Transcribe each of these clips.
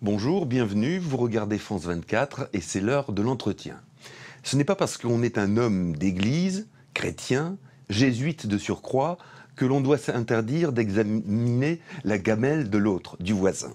Bonjour, bienvenue, vous regardez France 24 et c'est l'heure de l'entretien. Ce n'est pas parce qu'on est un homme d'église, chrétien, jésuite de surcroît, que l'on doit s'interdire d'examiner la gamelle de l'autre, du voisin.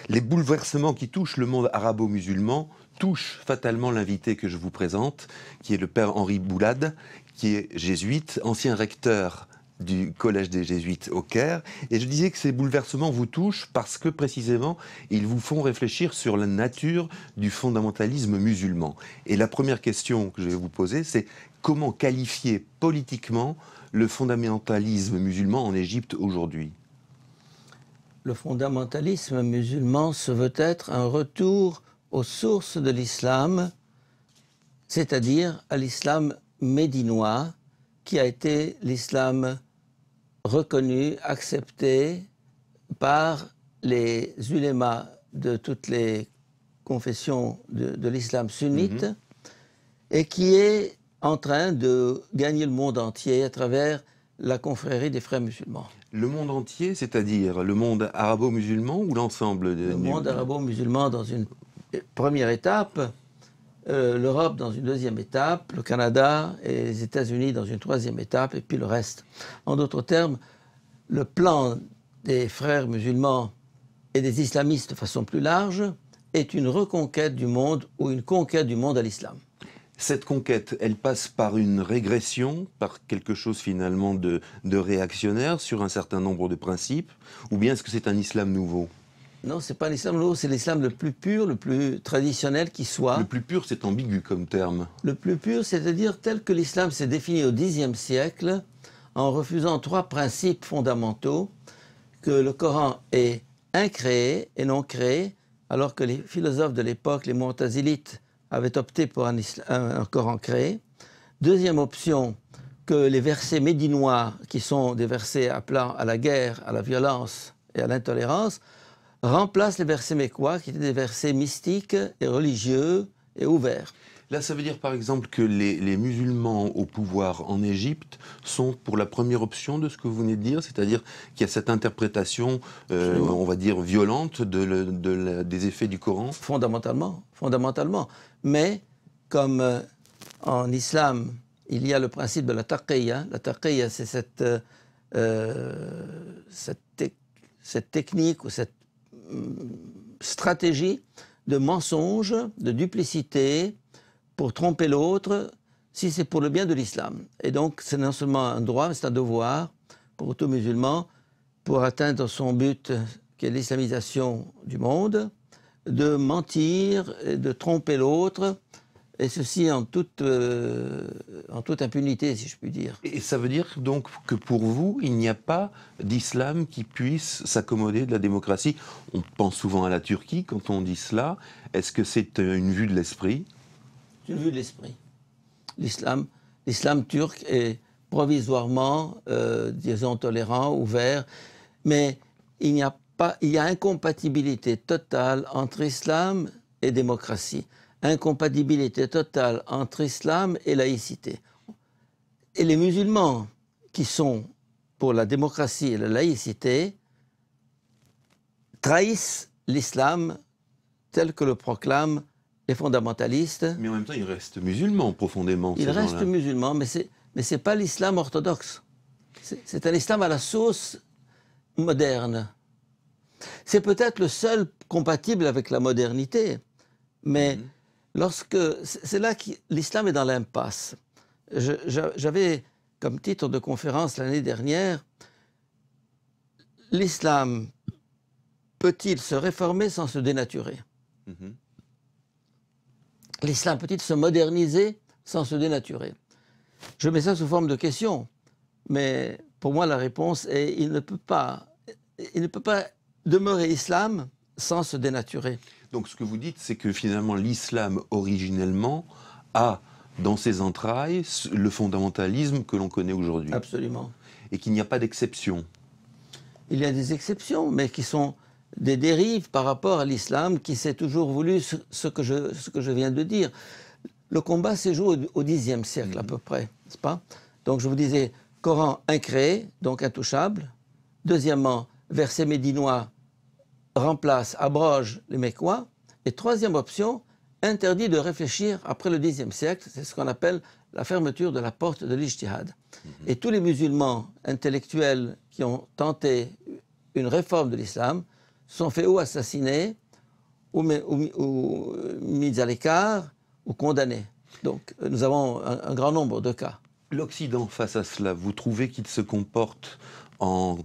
Les bouleversements qui touchent le monde arabo-musulman touchent fatalement l'invité que je vous présente, qui est le père Henri Boulade, qui est jésuite, ancien recteur du Collège des Jésuites au Caire. Et je disais que ces bouleversements vous touchent parce que, précisément, ils vous font réfléchir sur la nature du fondamentalisme musulman. Et la première question que je vais vous poser, c'est comment qualifier politiquement le fondamentalisme musulman en Égypte aujourd'hui ? Le fondamentalisme musulman se veut être un retour aux sources de l'islam, c'est-à-dire à l'islam médinois, qui a été l'islam reconnu, accepté par les ulémas de toutes les confessions de l'islam sunnite, et qui est en train de gagner le monde entier à travers la confrérie des frères musulmans. Le monde entier, c'est-à-dire le monde arabo-musulman ou l'ensemble Le monde arabo-musulman dans une première étape, l'Europe dans une deuxième étape, le Canada et les États-Unis dans une troisième étape, et puis le reste. En d'autres termes, le plan des frères musulmans et des islamistes de façon plus large est une reconquête du monde ou une conquête du monde à l'islam. Cette conquête, elle passe par une régression, par quelque chose finalement de réactionnaire sur un certain nombre de principes, ou bien est-ce que c'est un islam nouveau ? Non, ce n'est pas un islam nouveau, c'est l'islam le plus pur, le plus traditionnel qui soit. Le plus pur, c'est ambigu comme terme. Le plus pur, c'est-à-dire tel que l'islam s'est défini au Xe siècle, en refusant trois principes fondamentaux, que le Coran est incréé et non créé, alors que les philosophes de l'époque, les Mu'tazilites, avaient opté pour un Coran créé. Deuxième option, que les versets médinois, qui sont des versets appelant à la guerre, à la violence et à l'intolérance, remplacent les versets mécois, qui étaient des versets mystiques et religieux et ouverts. Là, ça veut dire par exemple que les musulmans au pouvoir en Égypte sont pour la première option de ce que vous venez de dire, c'est-à-dire qu'il y a cette interprétation, on va dire, violente des effets du Coran ? Fondamentalement. Mais comme en islam, il y a le principe de la taqiyya. La taqiyya, c'est cette technique ou cette stratégie de mensonge, de duplicité, pour tromper l'autre, si c'est pour le bien de l'islam. Et donc, c'est non seulement un droit, mais c'est un devoir pour tout musulman, pour atteindre son but, qui est l'islamisation du monde, de mentir, et de tromper l'autre, et ceci en toute impunité, si je puis dire. Et ça veut dire donc que pour vous, il n'y a pas d'islam qui puisse s'accommoder de la démocratie. On pense souvent à la Turquie quand on dit cela. Est-ce que c'est une vue de l'esprit ? C'est une vue de l'esprit. L'islam turc est provisoirement, disons, tolérant, ouvert, mais il y a incompatibilité totale entre islam et démocratie. Incompatibilité totale entre islam et laïcité. Et les musulmans qui sont pour la démocratie et la laïcité trahissent l'islam tel que le proclament les fondamentalistes. Mais en même temps, ils restent musulmans profondément. Ils restent musulmans, mais c'est pas l'islam orthodoxe. C'est un islam à la sauce moderne. C'est peut-être le seul compatible avec la modernité, mais c'est là que l'islam est dans l'impasse. J'avais comme titre de conférence l'année dernière, l'islam peut-il se réformer sans se dénaturer ? L'islam peut-il se moderniser sans se dénaturer ? Je mets ça sous forme de question, mais pour moi la réponse est il ne peut pas demeurer islam sans se dénaturer. Donc ce que vous dites, c'est que finalement l'islam originellement a dans ses entrailles le fondamentalisme que l'on connaît aujourd'hui. Absolument. Et qu'il n'y a pas d'exception. Il y a des exceptions, mais qui sont des dérives par rapport à l'islam qui s'est toujours voulu ce que je viens de dire. Le combat s'est joué au Xe siècle à peu près, n'est-ce pas ? Donc je vous disais, Coran incréé, donc intouchable. Deuxièmement, verset médinois remplace, abroge les Mécois. Et troisième option, interdit de réfléchir après le Xe siècle. C'est ce qu'on appelle la fermeture de la porte de l'ijtihad. Et tous les musulmans intellectuels qui ont tenté une réforme de l'islam sont faits ou assassinés, ou mis à l'écart, ou condamnés. Donc nous avons un grand nombre de cas. L'Occident, face à cela, vous trouvez qu'il se comporte en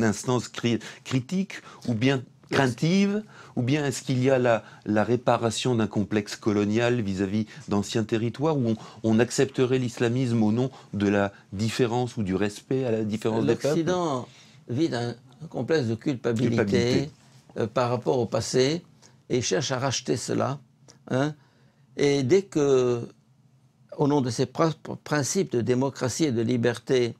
instance critique ou bien craintive, ou bien est-ce qu'il y a la réparation d'un complexe colonial vis-à-vis d'anciens territoires où on accepterait l'islamisme au nom de la différence ou du respect à la différence des peuples? L'Occident vit d'un complexe de culpabilité. Par rapport au passé et cherche à racheter cela. Hein. Et dès que, au nom de ses principes de démocratie et de liberté,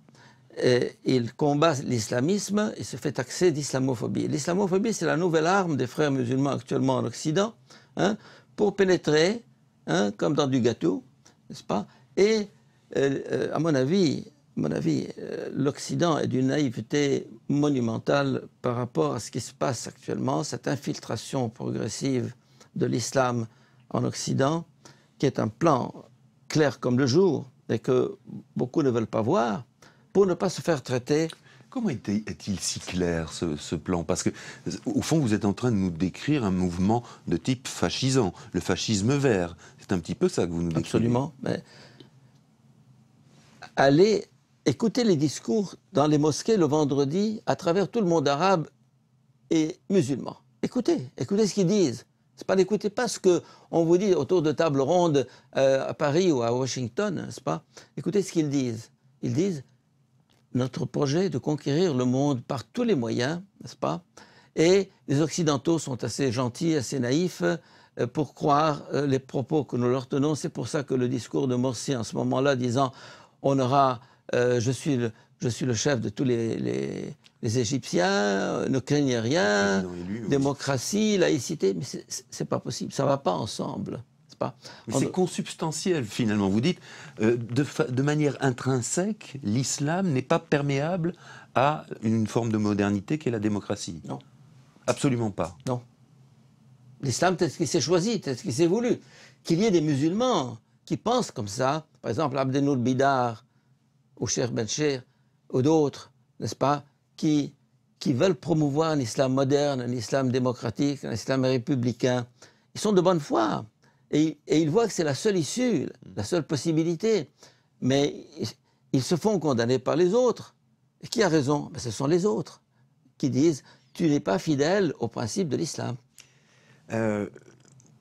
il combat l'islamisme, il se fait taxer d'islamophobie. L'islamophobie, c'est la nouvelle arme des frères musulmans actuellement en Occident, hein, pour pénétrer, hein, comme dans du gâteau, n'est-ce pas? Et à mon avis, l'Occident est d'une naïveté monumentale par rapport à ce qui se passe actuellement, cette infiltration progressive de l'islam en Occident, qui est un plan clair comme le jour et que beaucoup ne veulent pas voir, pour ne pas se faire traiter. Comment est-il si clair, ce plan? Parce que, au fond, vous êtes en train de nous décrire un mouvement de type fascisant, le fascisme vert. C'est un petit peu ça que vous nous décrivez. Absolument. Mais allez écouter les discours dans les mosquées le vendredi à travers tout le monde arabe et musulman. Écoutez ce qu'ils disent. N'écoutez pas ce qu'on vous dit autour de tables rondes à Paris ou à Washington, n'est-ce pas? Écoutez ce qu'ils disent. Ils disent notre projet de conquérir le monde par tous les moyens, n'est-ce pas? Et les Occidentaux sont assez gentils, assez naïfs pour croire les propos que nous leur tenons. C'est pour ça que le discours de Morsi en ce moment-là, disant on aura, je suis le chef de tous les Égyptiens, ne craignez rien, démocratie, laïcité, mais c'est pas possible, ça va pas ensemble. C'est consubstantiel finalement. Vous dites, de manière intrinsèque, l'islam n'est pas perméable à une forme de modernité qu'est la démocratie. Non. Absolument pas. Non. L'islam, tel qu'il s'est choisi, tel qu'il s'est voulu. Qu'il y ait des musulmans qui pensent comme ça, par exemple Abdenoul Bidar, ou Cheikh Bencher, ou d'autres, n'est-ce pas, qui veulent promouvoir un islam moderne, un islam démocratique, un islam républicain. Ils sont de bonne foi. Et ils voient que c'est la seule issue, la seule possibilité. Mais ils se font condamner par les autres. Et qui a raison? Ce sont les autres qui disent « tu n'es pas fidèle au principe de l'islam ».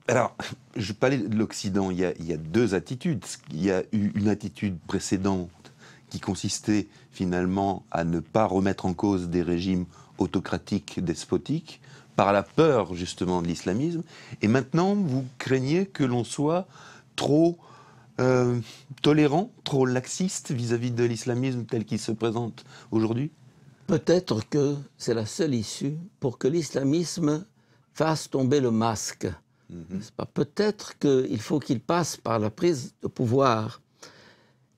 Alors, je parlais de l'Occident, il y a deux attitudes. Il y a eu une attitude précédente qui consistait finalement à ne pas remettre en cause des régimes autocratiques, despotiques, par la peur justement de l'islamisme. Et maintenant, vous craignez que l'on soit trop tolérant, trop laxiste vis-à-vis de l'islamisme tel qu'il se présente aujourd'hui? Peut-être que c'est la seule issue pour que l'islamisme fasse tomber le masque. Peut-être qu'il faut qu'il passe par la prise de pouvoir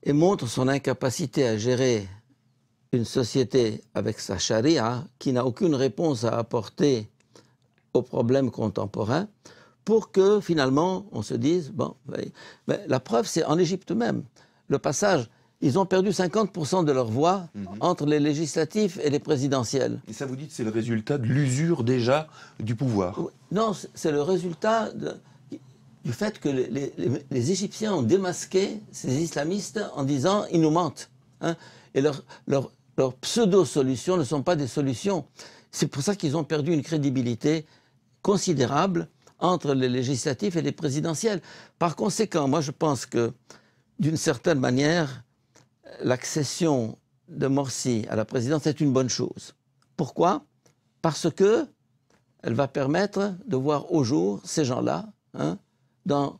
et montre son incapacité à gérer une société avec sa charia qui n'a aucune réponse à apporter aux problèmes contemporains, pour que finalement on se dise, bon, mais la preuve c'est en Égypte même, le passage, ils ont perdu 50% de leur voix entre les législatives et les présidentielles. Et ça vous dit que c'est le résultat de l'usure déjà du pouvoir? Non, c'est le résultat du fait que les Égyptiens ont démasqué ces islamistes en disant ils nous mentent. Hein, et leurs pseudo-solutions ne sont pas des solutions. C'est pour ça qu'ils ont perdu une crédibilité considérable entre les législatifs et les présidentielles. Par conséquent, moi je pense que d'une certaine manière, l'accession de Morsi à la présidence est une bonne chose. Pourquoi? Parce que elle va permettre de voir au jour ces gens-là, hein, dans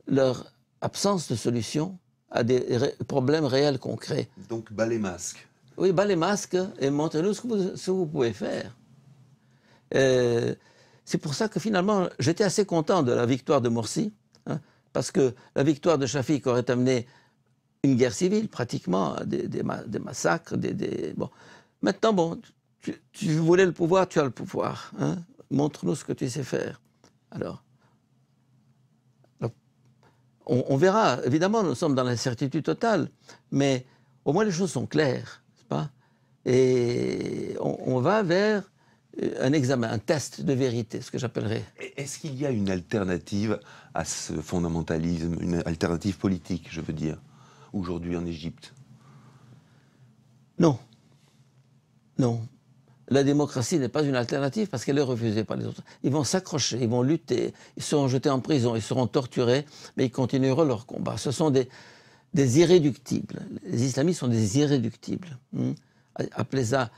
leur absence de solution à des problèmes réels concrets. Donc bas les masques. Oui, bas les masques et montrez-nous ce que vous pouvez faire. C'est pour ça que finalement, j'étais assez content de la victoire de Morsi, hein, parce que la victoire de Shafik aurait amené une guerre civile, pratiquement, des massacres, bon. Maintenant, bon, tu voulais le pouvoir, tu as le pouvoir. Hein? Montre-nous ce que tu sais faire. Alors, on verra. Évidemment, nous sommes dans l'incertitude totale, mais au moins les choses sont claires, n'est-ce pas? Et on va vers un examen, un test de vérité, ce que j'appellerais. Est-ce qu'il y a une alternative à ce fondamentalisme, une alternative politique, je veux dire, aujourd'hui en Égypte? Non. Non. La démocratie n'est pas une alternative parce qu'elle est refusée par les autres. Ils vont s'accrocher, ils vont lutter, ils seront jetés en prison, ils seront torturés, mais ils continueront leur combat. Ce sont des irréductibles. Les islamistes sont des irréductibles. Appelez ça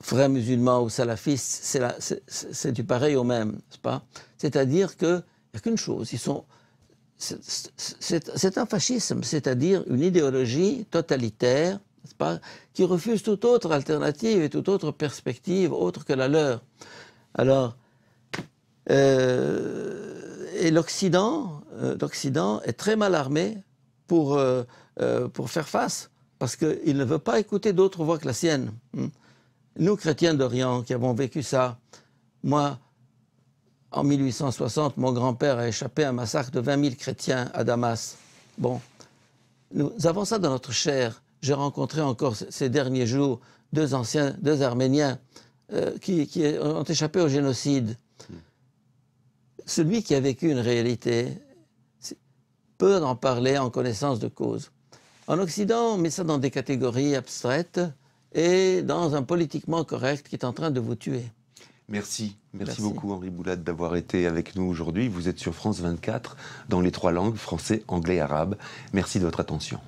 frères musulmans ou salafistes, c'est du pareil au même, n'est-ce pas? C'est-à-dire qu'il n'y a qu'une chose, c'est un fascisme, c'est-à-dire une idéologie totalitaire, n'est-ce pas, qui refuse toute autre alternative et toute autre perspective autre que la leur. Alors, et l'Occident est très mal armé pour faire face, parce qu'il ne veut pas écouter d'autres voix que la sienne. Nous, chrétiens d'Orient, qui avons vécu ça, moi, en 1860, mon grand-père a échappé à un massacre de 20 000 chrétiens à Damas. Bon, nous avons ça dans notre chair. J'ai rencontré encore ces derniers jours deux Arméniens qui ont échappé au génocide. Celui qui a vécu une réalité peut en parler en connaissance de cause. En Occident, on met ça dans des catégories abstraites et dans un politiquement correct qui est en train de vous tuer. Merci beaucoup Henri Boulade d'avoir été avec nous aujourd'hui. Vous êtes sur France 24 dans les 3 langues, français, anglais, arabe. Merci de votre attention.